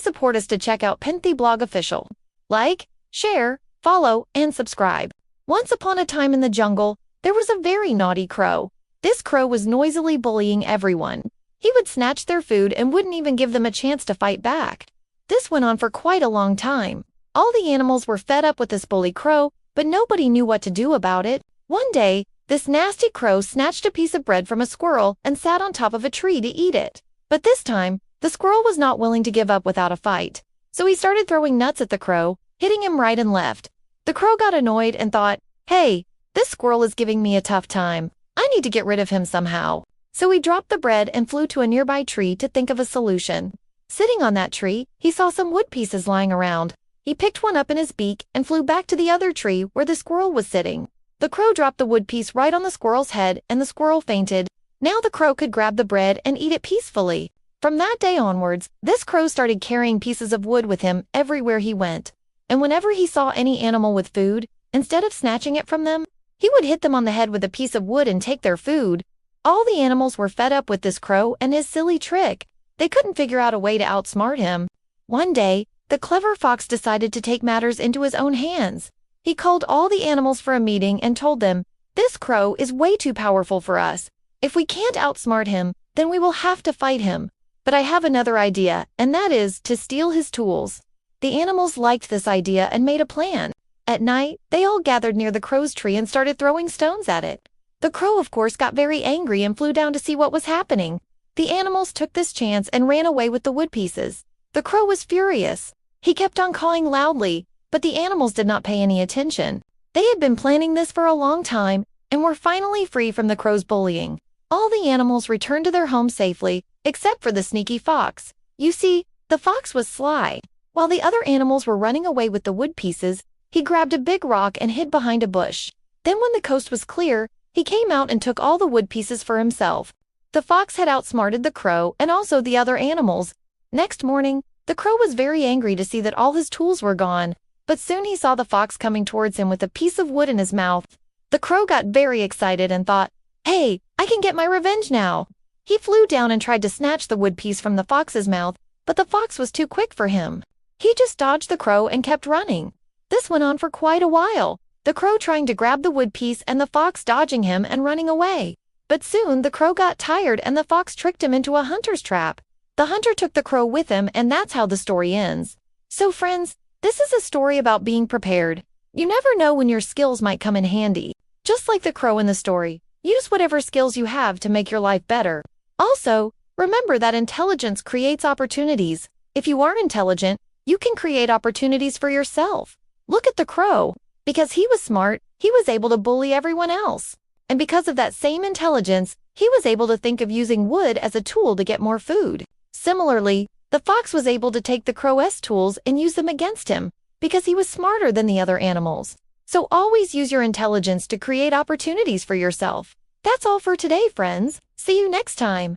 support us to check out Penthy Blog Official. Like, share, follow, and subscribe. Once upon a time in the jungle, there was a very naughty crow. This crow was noisily bullying everyone. He would snatch their food and wouldn't even give them a chance to fight back. This went on for quite a long time. All the animals were fed up with this bully crow, but nobody knew what to do about it. One day, this nasty crow snatched a piece of bread from a squirrel and sat on top of a tree to eat it. But this time, the squirrel was not willing to give up without a fight. So he started throwing nuts at the crow, hitting him right and left. The crow got annoyed and thought, "Hey, this squirrel is giving me a tough time. I need to get rid of him somehow." So he dropped the bread and flew to a nearby tree to think of a solution. Sitting on that tree, he saw some wood pieces lying around. He picked one up in his beak and flew back to the other tree where the squirrel was sitting. The crow dropped the wood piece right on the squirrel's head and the squirrel fainted. Now the crow could grab the bread and eat it peacefully. From that day onwards, this crow started carrying pieces of wood with him everywhere he went. And whenever he saw any animal with food, instead of snatching it from them, he would hit them on the head with a piece of wood and take their food. All the animals were fed up with this crow and his silly trick. They couldn't figure out a way to outsmart him. One day, the clever fox decided to take matters into his own hands. He called all the animals for a meeting and told them, "This crow is way too powerful for us. If we can't outsmart him, then we will have to fight him. But I have another idea, and that is to steal his tools." The animals liked this idea and made a plan. At night, they all gathered near the crow's tree and started throwing stones at it. The crow, of course, got very angry and flew down to see what was happening. The animals took this chance and ran away with the wood pieces. The crow was furious. He kept on cawing loudly, but the animals did not pay any attention. They had been planning this for a long time and were finally free from the crow's bullying. All the animals returned to their homes safely, except for the sneaky fox. You see, the fox was sly. While the other animals were running away with the wood pieces, he grabbed a big rock and hid behind a bush. Then when the coast was clear, he came out and took all the wood pieces for himself. The fox had outsmarted the crow and also the other animals. Next morning, the crow was very angry to see that all his tools were gone, but soon he saw the fox coming towards him with a piece of wood in his mouth. The crow got very excited and thought, "Hey, I can get my revenge now." He flew down and tried to snatch the wood piece from the fox's mouth, but the fox was too quick for him. He just dodged the crow and kept running. This went on for quite a while, the crow trying to grab the wood piece and the fox dodging him and running away. But soon the crow got tired and the fox tricked him into a hunter's trap. The hunter took the crow with him, and that's how the story ends. So friends, this is a story about being prepared. You never know when your skills might come in handy. Just like the crow in the story, use whatever skills you have to make your life better. Also, remember that intelligence creates opportunities. If you are intelligent, you can create opportunities for yourself. Look at the crow. Because he was smart, he was able to bully everyone else. And because of that same intelligence, he was able to think of using wood as a tool to get more food. Similarly, the fox was able to take the crow's tools and use them against him, because he was smarter than the other animals. So always use your intelligence to create opportunities for yourself. That's all for today, friends. See you next time.